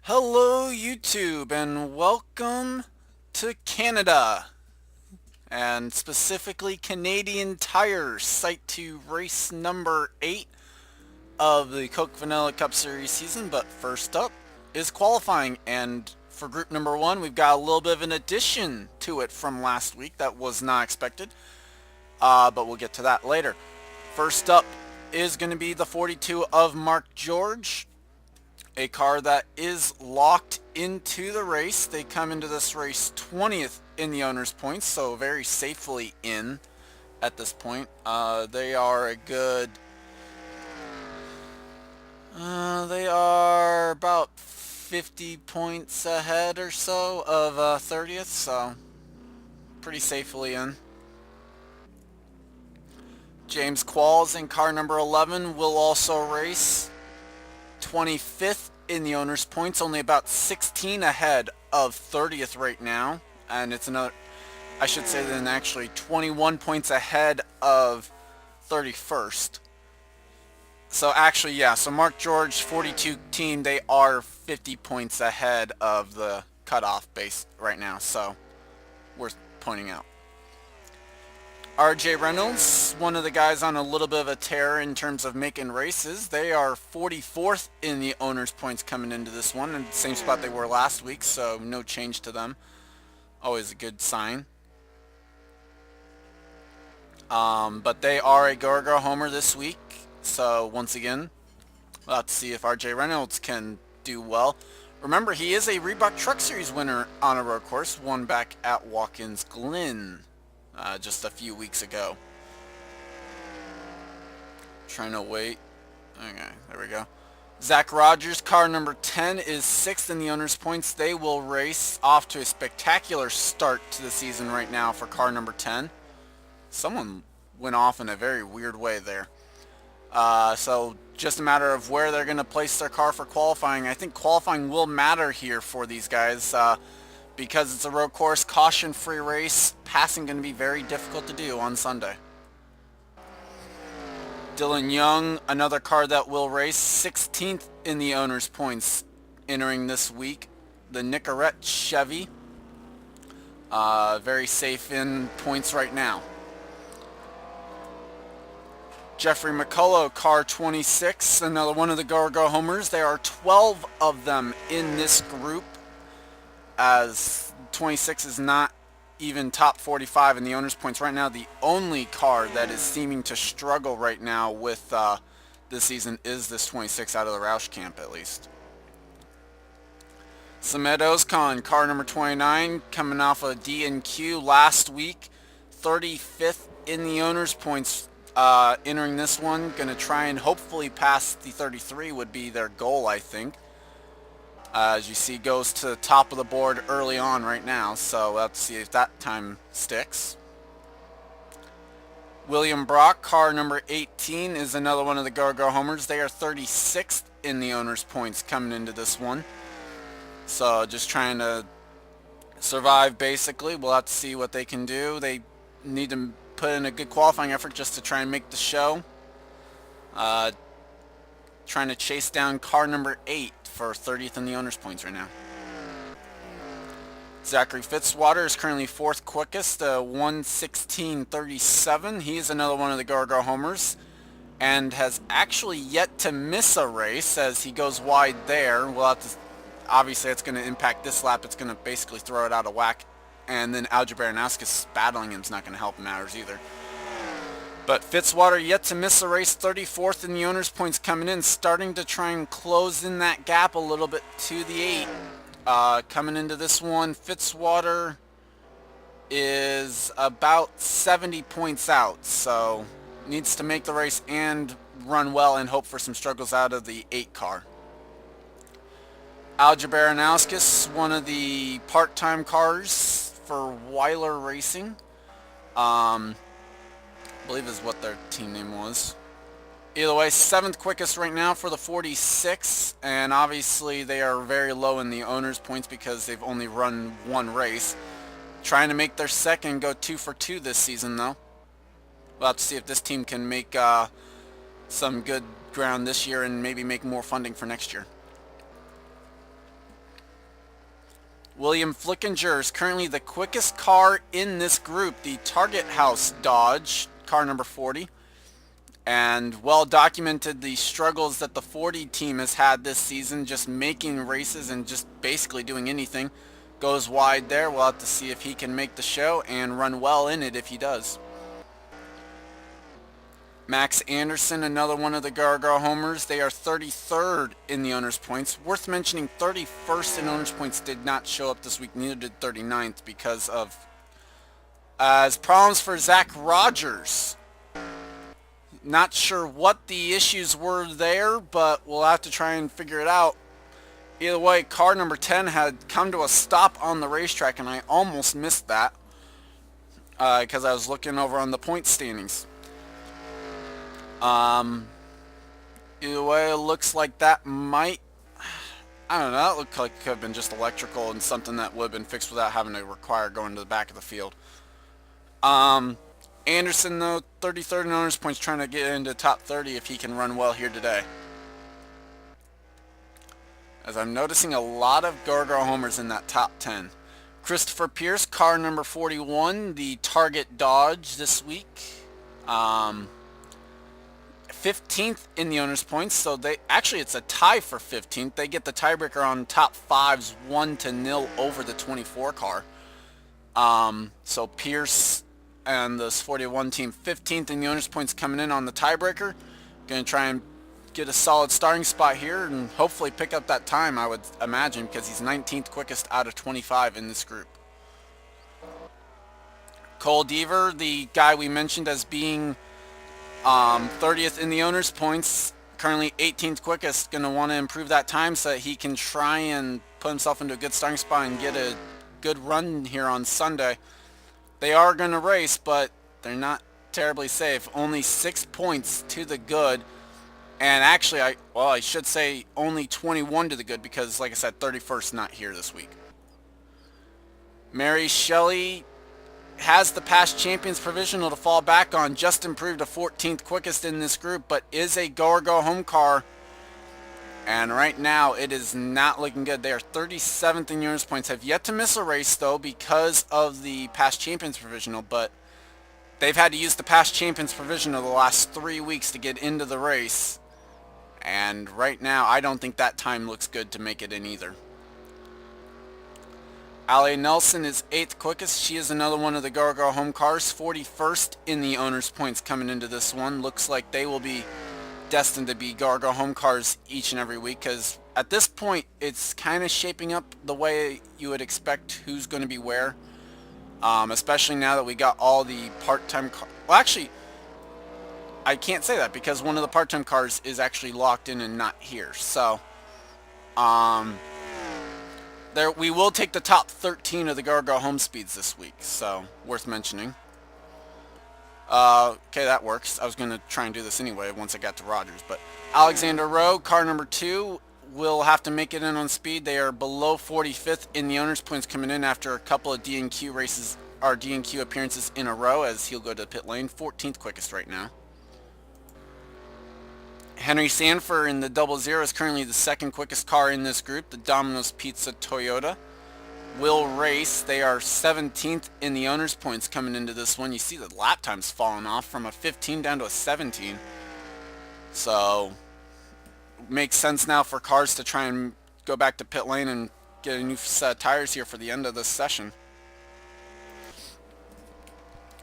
Hello YouTube and welcome to Canada and specifically Canadian Tire Site to race number 8 of the Coke Vanilla Cup Series season. But first up is qualifying, and for group number 1 we've got a little bit of an addition to it from last week that was not expected, but we'll get to that later. First up is going to be the 42 of Mark George, a car that is locked into the race. They come into this race 20th in the owner's points, so very safely in at this point. They are a good... they are about 50 points ahead or so of 30th, so pretty safely in. James Qualls in car number 11 will also race 25th in the owner's points, only about 16 ahead of 30th right now, and it's another, I should say, then actually 21 points ahead of 31st. So actually, yeah, so Mark George 42 team, they are 50 points ahead of the cutoff base right now, so worth pointing out. RJ Reynolds, one of the guys on a little bit of a tear in terms of making races. They are 44th in the owner's points coming into this one, and the same spot they were last week, so no change to them. Always a good sign. But they are a Go homer this week, so once again, we'll have to see if RJ Reynolds can do well. Remember, he is a Reebok Truck Series winner on a road course, won back at Watkins Glen. Just a few weeks ago. Trying to wait. Okay, there we go. Zach Rogers, car number 10, is 6th in the owner's points. They will race off to a spectacular start to the season right now for car number 10. Someone went off in a very weird way there. So just a matter of where they're going to place their car for qualifying. I think qualifying will matter here for these guys. Because it's a road course, caution-free race, passing going to be very difficult to do on Sunday. Dylan Young, another car that will race, 16th in the owner's points entering this week. The Nicorette Chevy, very safe in points right now. Jeffrey McCullough, car 26, another one of the Go homers. There are 12 of them in this group, as 26 is not even top 45 in the owner's points right now. The only car that is seeming to struggle right now with this season is this 26 out of the Roush camp, at least. Samed Ozkan, car number 29, coming off a D&Q last week, 35th in the owner's points entering this one. Going to try and hopefully pass the 33 would be their goal, I think. As you see, goes to the top of the board early on right now, so let's see if that time sticks. William Brock, car number 18, is another one of the Go homers. They are 36th in the owner's points coming into this one. So just trying to survive, basically. We'll have to see what they can do. They need to put in a good qualifying effort just to try and make the show. Trying to chase down car number 8 for 30th in the owner's points right now. Zachary Fitzwater is currently 4th quickest, 1:16:37. He is another one of the Go homers and has actually yet to miss a race as he goes wide there. We'll have to, obviously it's going to impact this lap. It's going to basically throw it out of whack, and then Algebaranauskas battling him is not going to help matters either. But Fitzwater yet to miss a race, 34th in the owner's points coming in, starting to try and close in that gap a little bit to the 8. Coming into this one, Fitzwater is about 70 points out, so needs to make the race and run well and hope for some struggles out of the 8 car. Algebaranauskas, one of the part-time cars for Weiler Racing. I believe is what their team name was. Either way, 7th quickest right now for the 46, and obviously they are very low in the owner's points because they've only run one race. Trying to make their second, go 2 for 2 this season though. We'll have to see if this team can make some good ground this year and maybe make more funding for next year. William Flickinger is currently the quickest car in this group, the Target House Dodge, car number 40. And well documented the struggles that the 40 team has had this season, just making races and just basically doing anything. Goes wide there. We'll have to see if he can make the show and run well in it if he does. Max Anderson, another one of the Gargar homers. They are 33rd in the owner's points. Worth mentioning, 31st in owner's points did not show up this week. Neither did 39th because of problems for Zach Rogers. Not sure what the issues were there, but we'll have to try and figure it out. Either way, car number 10 had come to a stop on the racetrack, and I almost missed that because I was looking over on the point standings. Either way, it looks like that might, I don't know, that looked like it could have been just electrical and something that would have been fixed without having to require going to the back of the field. Anderson, though, 33rd in owner's points, trying to get into top 30 if he can run well here today. As I'm noticing a lot of Gargar homers in that top 10. Christopher Pierce, car number 41, the Target Dodge this week. 15th in the owner's points, so it's a tie for 15th. They get the tiebreaker on top 5s 1-0 over the 24 car. So Pierce and this 41 team 15th in the owner's points coming in on the tiebreaker. Going to try and get a solid starting spot here and hopefully pick up that time, I would imagine, because he's 19th quickest out of 25 in this group. Cole Deaver, the guy we mentioned as being 30th in the owner's points, currently 18th quickest, going to want to improve that time so that he can try and put himself into a good starting spot and get a good run here on Sunday. They are going to race, but they're not terribly safe. Only 6 points to the good, and actually, I should say only 21 to the good because, like I said, 31st not here this week. Mary Shelley has the past champions provisional to fall back on. Just improved to 14th quickest in this group, but is a go-or-go home car. And right now, it is not looking good. They are 37th in owner's points. Have yet to miss a race, though, because of the past champions provisional. But they've had to use the past champions provisional the last 3 weeks to get into the race. And right now, I don't think that time looks good to make it in either. Allie Nelson is 8th quickest. She is another one of the Gargar home cars. 41st in the owner's points coming into this one. Looks like they will be destined to be Gargar home cars each and every week, because at this point it's kind of shaping up the way you would expect who's going to be where, especially now that we got all the part-time cars. Well, actually, I can't say that because one of the part-time cars is actually locked in and not here. So we will take the top 13 of the Gargar home speeds this week, so worth mentioning. Okay, that works. I was going to try and do this anyway once I got to Rogers, but Alexander Rowe, car number 2, will have to make it in on speed. They are below 45th in the owner's points coming in after a couple of D&Q races, or D&Q appearances in a row, as he'll go to the pit lane. 14th quickest right now. Henry Sanford in the 00 is currently the 2nd quickest car in this group, the Domino's Pizza Toyota. Will race. They are 17th in the owner's points coming into this one. You see the lap time's falling off from a 15 down to a 17. So makes sense now for cars to try and go back to pit lane and get a new set of tires here for the end of this session.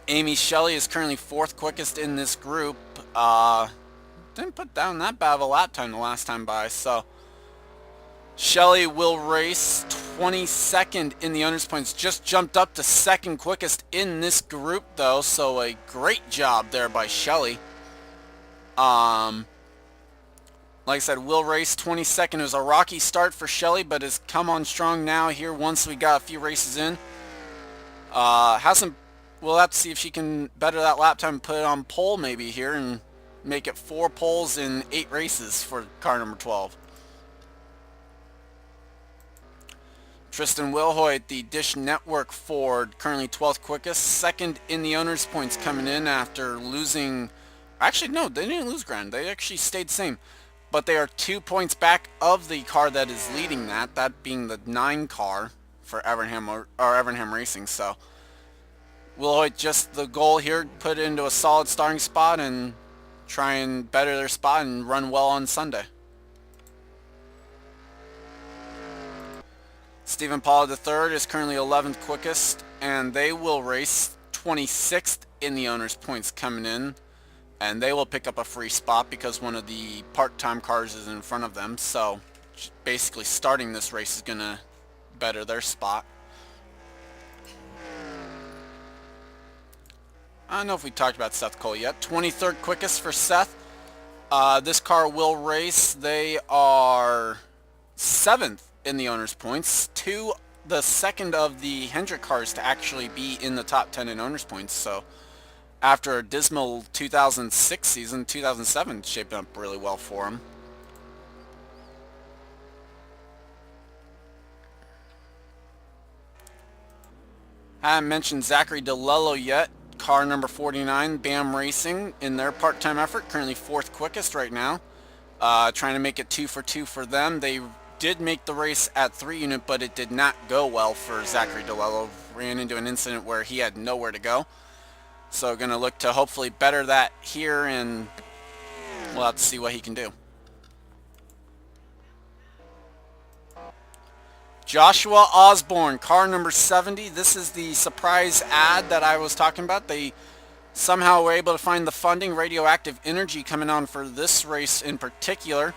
Amy Shelley is currently 4th quickest in this group. Didn't put down that bad of a lap time the last time by, so Shelley will race. 22nd in the owner's points. Just jumped up to 2nd quickest in this group, though, so a great job there by Shelley. Like I said, will race 22nd. It was a rocky start for Shelley, but has come on strong now here once we got a few races in. We'll have to see if she can better that lap time and put it on pole maybe here and make it 4 poles in 8 races for car number 12. Tristan Wilhoit, the Dish Network Ford, currently 12th quickest. 2nd in the owner's points coming in after losing... Actually, no, they didn't lose ground. They actually stayed same. But they are 2 points back of the car that is leading that being the 9 car. for Evernham Racing. So we'll just the goal here, put it into a solid starting spot and try and better their spot and run well on Sunday. Stephen Paul III is currently 11th quickest, and they will race 26th in the owner's points coming in, and they will pick up a free spot because one of the part-time cars is in front of them. So basically starting this race is going to better their spot. I don't know if we talked about Seth Cole yet. 23rd quickest for Seth. This car will race. They are 7th in the owner's points, the second of the Hendrick cars to actually be in the top 10 in owner's points. So after a dismal 2006 season, 2007 shaped up really well for him. I haven't mentioned Zachary DeLello yet. Car number 49, BAM Racing, in their part-time effort, currently 4th quickest right now. Trying to make it 2 for 2 for them. They did make the race at 3 unit, but it did not go well for Zachary DeLello. Ran into an incident where he had nowhere to go. So going to look to hopefully better that here, and we'll have to see what he can do. Joshua Osborne, car number 70. This is the surprise ad that I was talking about. They somehow were able to find the funding, Radioactive Energy coming on for this race in particular.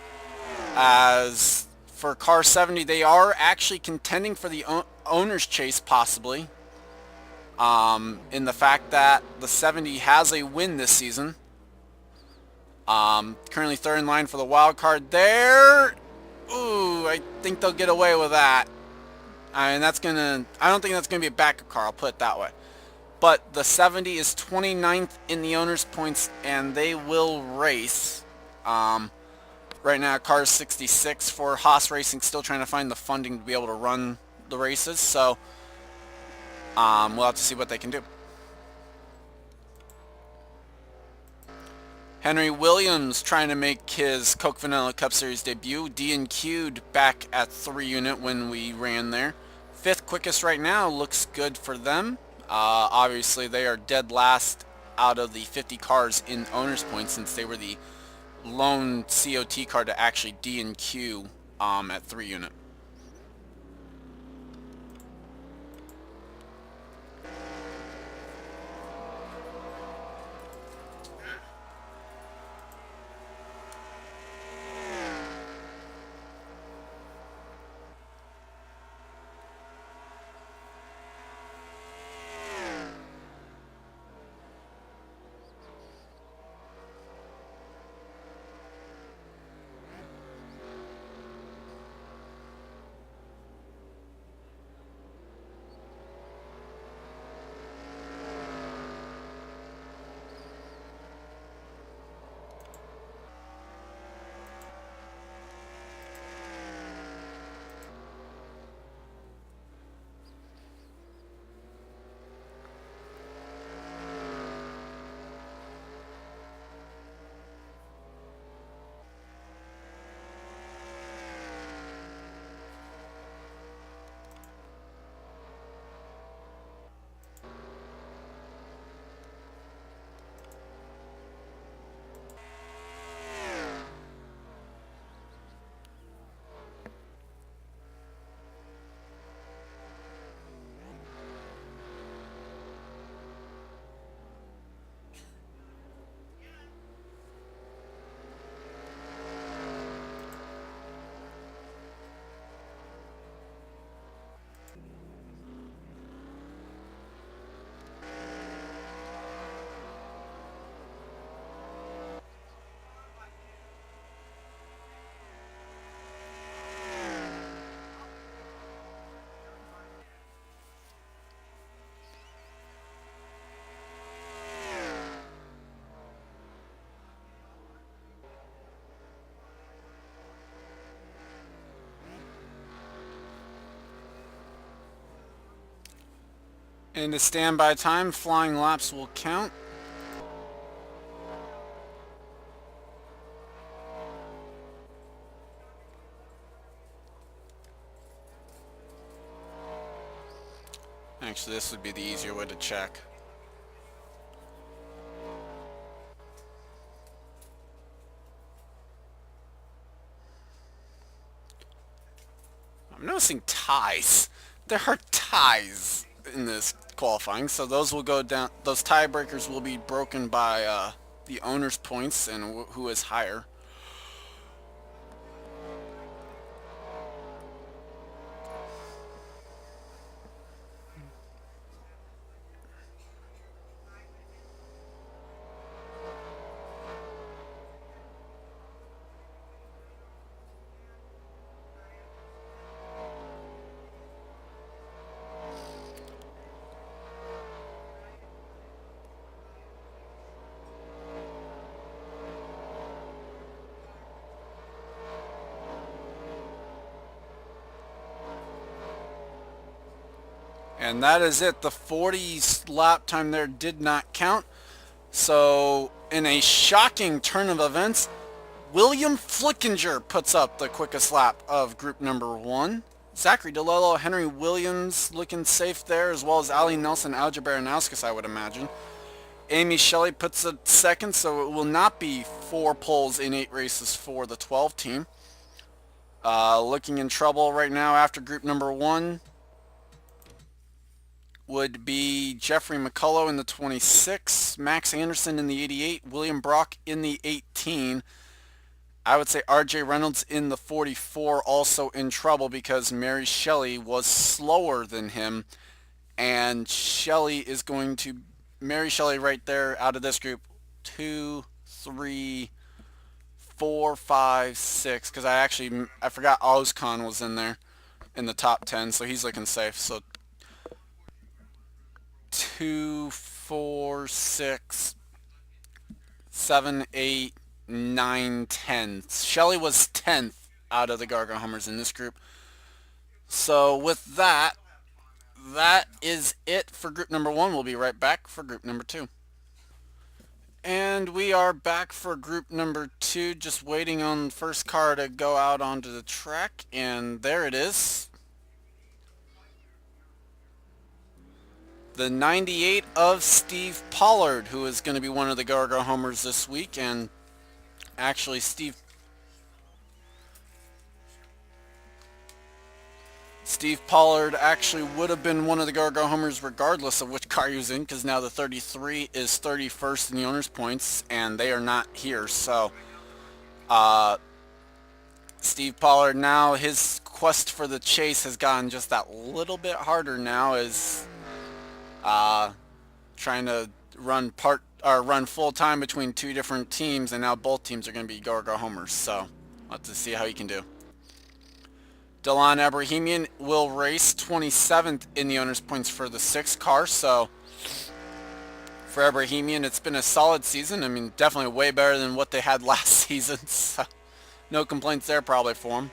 As for car 70, they are actually contending for the owner's chase possibly. In the fact that the 70 has a win this season. Currently 3rd in line for the wild card there. Ooh, I think they'll get away with that. And I don't think that's gonna be a backup car, I'll put it that way. But the 70 is 29th in the owner's points, and they will race. Right now, car is 66 for Haas Racing, still trying to find the funding to be able to run the races. So we'll have to see what they can do. Henry Williams trying to make his Coke Vanilla Cup Series debut. D&Q'd back at 3 unit when we ran there. 5th quickest right now, looks good for them. Obviously, they are dead last out of the 50 cars in owner's points, since they were the lone COT car to actually D&Q at 3 unit. And the standby time, flying laps will count. Actually, this would be the easier way to check. I'm noticing ties. There are ties in this qualifying, so those will go down. Those tiebreakers will be broken by the owner's points and who is higher. And that is it. The 40 lap time there did not count. So, in a shocking turn of events, William Flickinger puts up the quickest lap of group number 1. Zachary DeLello, Henry Williams looking safe there, as well as Ali Nelson, Alger Baranowskis, I would imagine. Amy Shelley puts a second, so it will not be 4 poles in 8 races for the 12 team. Looking in trouble right now after group number 1 would be Jeffrey McCullough in the 26, Max Anderson in the 88, William Brock in the 18. I would say RJ Reynolds in the 44 also in trouble because Mary Shelley was slower than him, and Shelley is going to Mary Shelley right there out of this group 2, 3, 4, 5, 6 because I forgot Ozcon was in there in the top 10, so he's looking safe. So 2, 4, 6, 7, 8, 9, 10. Shelley was 10th out of the Gargo Hummers in this group. So with that, that is it for group number 1. We'll be right back for group number 2. And we are back for group number 2, just waiting on the first car to go out onto the track, and there it is. The 98 of Steve Pollard, who is going to be one of the Gargo Homers this week, and actually Steve Pollard actually would have been one of the Gargo Homers regardless of which car he was in, because now the 33 is 31st in the owner's points, and they are not here. So Steve Pollard now, his quest for the chase has gotten just that little bit harder now, as trying to run full time between 2 different teams, and now both teams are going to be Gargo Homers. So let's see how he can do. Delon Abrahamian will race 27th in the owner's points for the 6 car. So for Abrahamian, it's been a solid season. I mean, definitely way better than what they had last season. So no complaints there probably for him.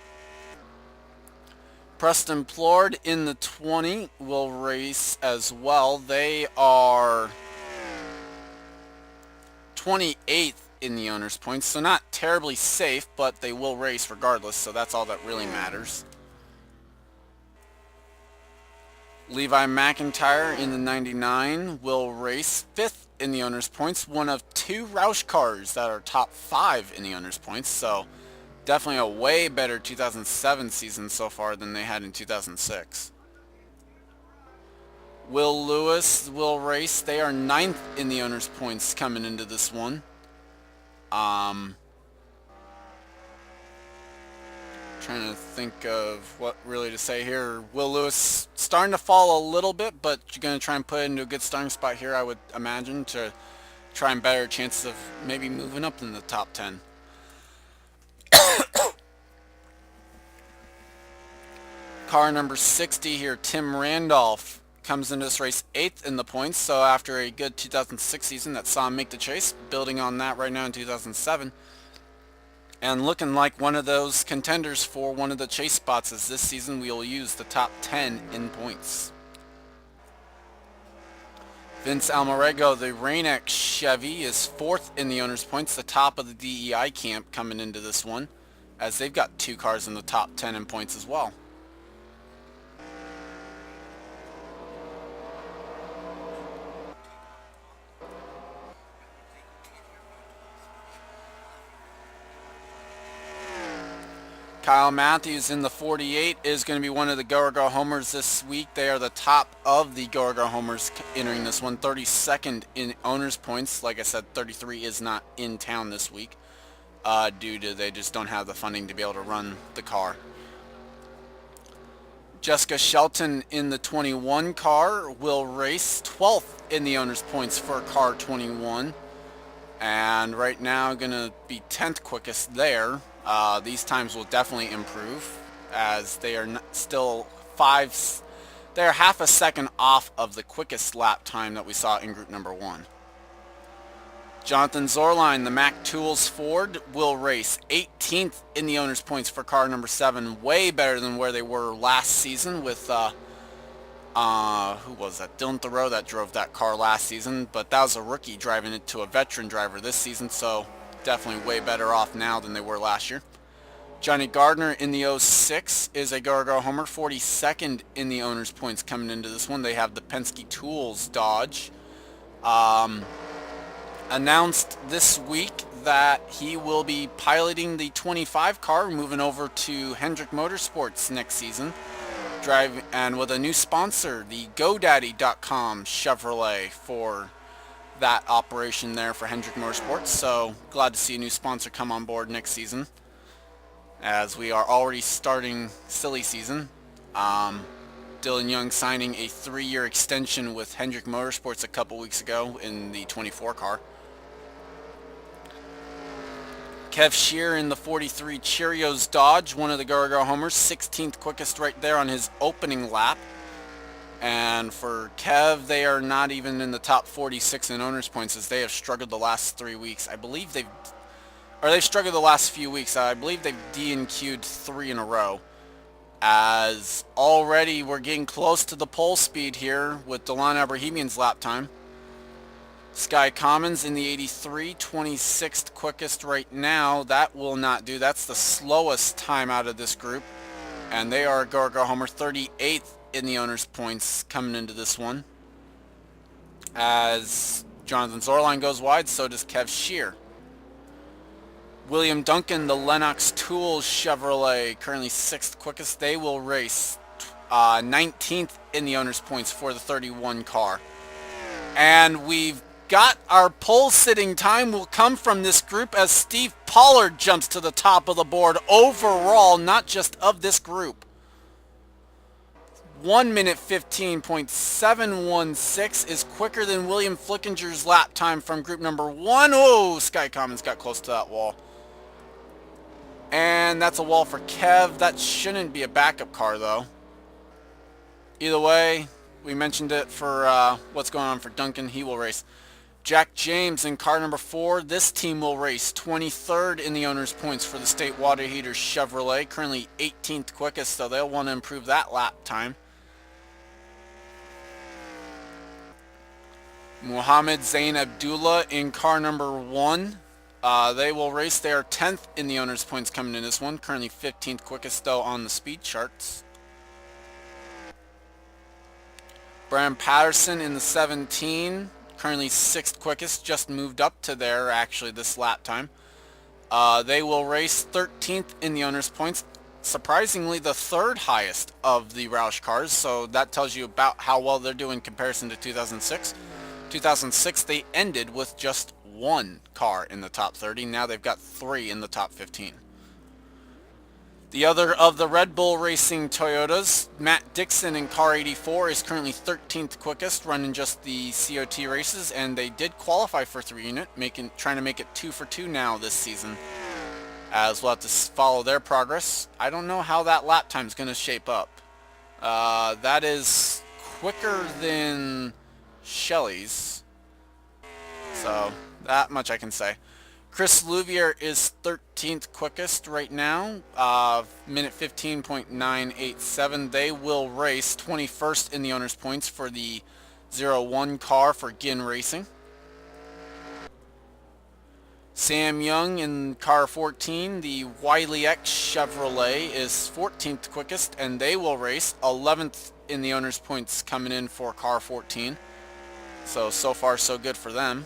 Preston Plord in the 20 will race as well. They are 28th in the owner's points, so not terribly safe, but they will race regardless, so that's all that really matters. Levi McIntyre in the 99 will race 5th in the owner's points, one of 2 Roush cars that are top 5 in the owner's points, so definitely a way better 2007 season so far than they had in 2006. Will Lewis will race. They are 9th in the owner's points coming into this one. Trying to think of what really to say here. Will Lewis starting to fall a little bit, but you're going to try and put it into a good starting spot here, I would imagine, to try and better chances of maybe moving up in the top 10. Car number 60 here, Tim Randolph, comes into this race 8th in the points. So after a good 2006 season that saw him make the chase, building on that right now in 2007. And looking like one of those contenders for one of the chase spots, as this season we will use the top 10 in points. Vince Almarego, the Rain-X Chevy, is 4th in the owner's points, the top of the DEI camp coming into this one, as they've got 2 cars in the top 10 in points as well. Kyle Matthews in the 48 is going to be one of the Go homers this week. They are the top of the Go homers entering this one. 32nd in owners points. Like I said, 33 is not in town this week due to they just don't have the funding to be able to run the car. Jessica Shelton in the 21 car will race 12th in the owners points for car 21. And right now going to be 10th quickest there. These times will definitely improve as they are still they're half a second off of the quickest lap time that we saw in group number 1. Jonathan Zorline, the Mack Tools Ford, will race 18th in the owners points for car number 7, way better than where they were last season with who was that? Dylan Thoreau that drove that car last season, but that was a rookie driving it to a veteran driver this season, so definitely way better off now than they were last year. Johnny Gardner in the 06 is a Go homer, 42nd in the owners points coming into this one. They have the Penske Tools Dodge. Announced this week that he will be piloting the 25 car, moving over to Hendrick Motorsports next season. And with a new sponsor, the GoDaddy.com Chevrolet, for that operation there for Hendrick Motorsports. So glad to see a new sponsor come on board next season, as we are already starting silly season. Dylan Young signing a 3-year extension with Hendrick Motorsports a couple weeks ago in the 24 car. Kev Shear in the 43 Cheerios Dodge, one of the Go homers, 16th quickest right there on his opening lap. And for Kev, they are not even in the top 46 in owners points, as they have struggled the last 3 weeks. They've struggled the last few weeks. I believe they've DNQ'd 3 in a row. As already we're getting close to the pole speed here with Delon Abrahamian's lap time. Sky Commons in the 83, 26th quickest right now. That will not do. That's the slowest time out of this group. And they are a Go homer, 38th in the owners points coming into this one. As Jonathan Zorline goes wide, so does Kev Shear. William Duncan, the Lennox Tools Chevrolet, currently 6th quickest. They will race 19th in the owners points for the 31 car. And we've got our pole sitting time will come from this group as Steve Pollard jumps to the top of the board overall, not just of this group. 1 minute 15.716 is quicker than William Flickinger's lap time from group number 1. Oh, Sky Commons got close to that wall. And that's a wall for Kev. That shouldn't be a backup car, though. Either way, we mentioned it for what's going on for Duncan. He will race. Jack James in car number 4. This team will race 23rd in the owners points for the State Water Heaters Chevrolet. Currently 18th quickest, so they'll want to improve that lap time. Muhammad Zain Abdullah in car number 1. They will race. They are 10th in the owners points coming in this one. Currently 15th quickest though on the speed charts. Brian Patterson in the 17. Currently 6th quickest, just moved up to there actually this lap time. They will race 13th in the owners points, surprisingly the 3rd highest of the Roush cars, so that tells you about how well they're doing in comparison to 2006. 2006 they ended with just 1 car in the top 30, now they've got 3 in the top 15. The other of the Red Bull Racing Toyotas, Matt Dixon in car 84 is currently 13th quickest, running just the COT races, and they did qualify for 3 unit, trying to make it 2 for 2 now this season, as we'll have to follow their progress. I don't know how that lap time is going to shape up. That is quicker than Shelley's, so that much I can say. Chris Louvier is 13th quickest right now, minute 15.987. They will race 21st in the owners points for the 01 car for Ginn Racing. Sam Young in car 14, the Wiley X Chevrolet, is 14th quickest, and they will race 11th in the owners points coming in for car 14. So far so good for them.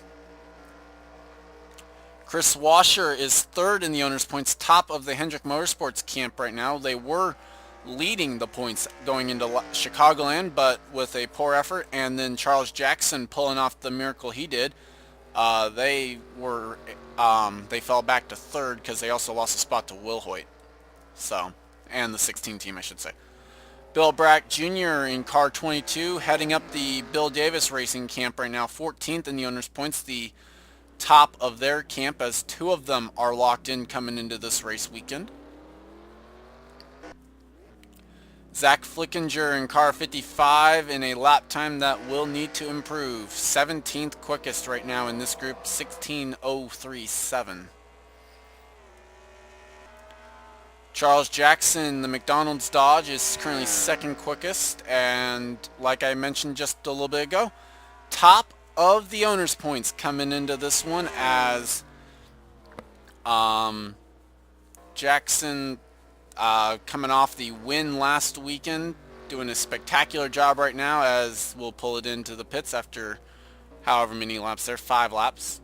Chris Washer is third in the owner's points, top of the Hendrick Motorsports camp right now. They were leading the points going into Chicagoland, but with a poor effort, and then Charles Jackson pulling off the miracle he did, they fell back to third because they also lost a spot to Will Hoyt. So, and the 16 team, I should say. Bill Brack Jr. in car 22, heading up the Bill Davis Racing camp right now, 14th in the owner's points, the top of their camp, as two of them are locked in coming into this race weekend. Zach Flickinger in car 55 in a lap time that will need to improve. 17th quickest right now in this group, 16:037. Charles Jackson, the McDonald's Dodge, is currently second quickest, and like I mentioned just a little bit ago, top of the owner's points coming into this one, as Jackson coming off the win last weekend, doing a spectacular job right now, as we'll pull it into the pits after however many laps there, 5 laps.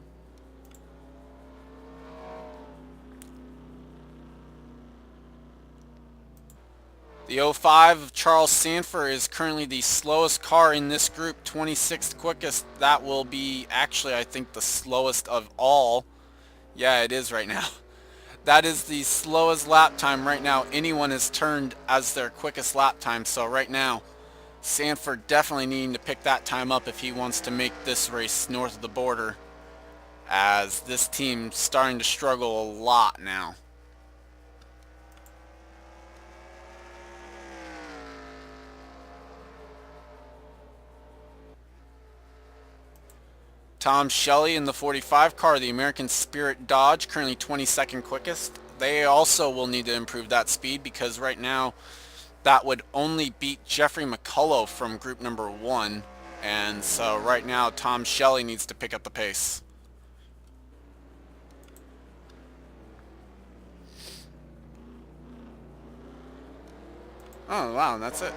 The 05 of Charles Sanford is currently the slowest car in this group, 26th quickest. That will be actually, I think, the slowest of all. Yeah, it is right now. That is the slowest lap time right now anyone has turned as their quickest lap time. So right now, Sanford definitely needing to pick that time up if he wants to make this race north of the border, as this team's starting to struggle a lot now. Tom Shelley in the 45 car, the American Spirit Dodge, currently 22nd quickest. They also will need to improve that speed, because right now that would only beat Jeffrey McCullough from group number 1. And so right now Tom Shelley needs to pick up the pace. Oh wow, that's it.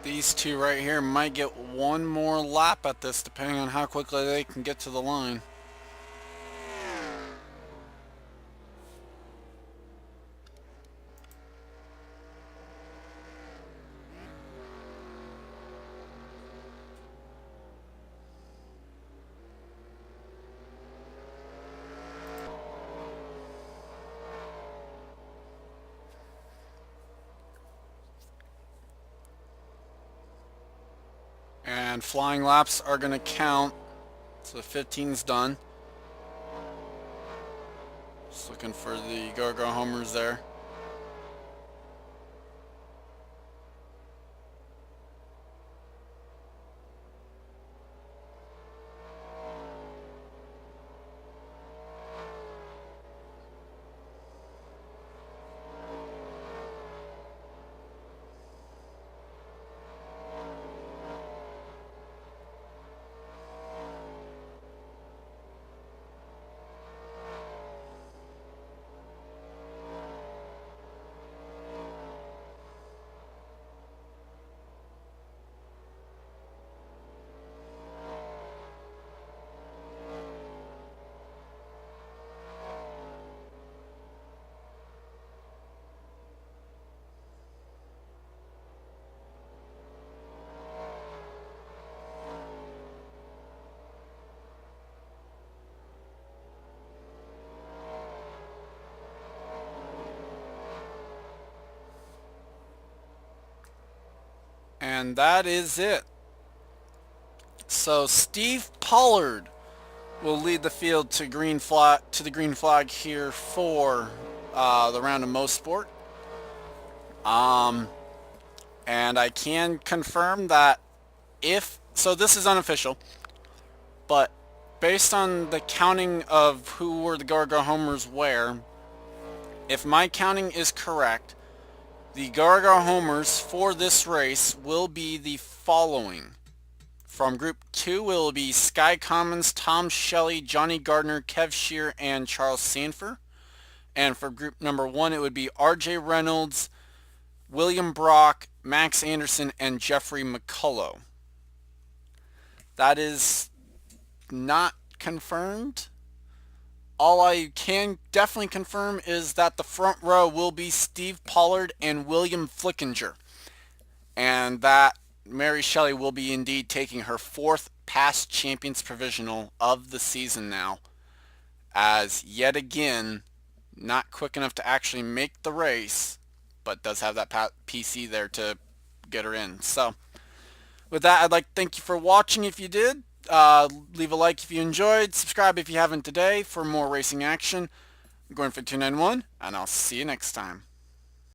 These two right here might get one more lap at this depending on how quickly they can get to the line. And flying laps are going to count. So the 15's done. Just looking for the go-go homers there. And that is it. So Steve Pollard will lead the field to the green flag here for the round of Mosport. And I can confirm that so this is unofficial, but based on the counting of who were the go-go homers where, if my counting is correct, the go-go homers for this race will be the following. From Group 2 will be Sky Commons, Tom Shelley, Johnny Gardner, Kev Shear, and Charles Sanford. And for Group number 1 it would be RJ Reynolds, William Brock, Max Anderson, and Jeffrey McCullough. That is not confirmed. All I can definitely confirm is that the front row will be Steve Pollard and William Flickinger. And that Mary Shelley will be indeed taking her 4th past champions provisional of the season now, as yet again not quick enough to actually make the race, but does have that PC there to get her in. So with that, I'd like to thank you for watching. If you did, leave a like if you enjoyed, subscribe if you haven't today for more racing action. I'm going for 291, and I'll see you next time.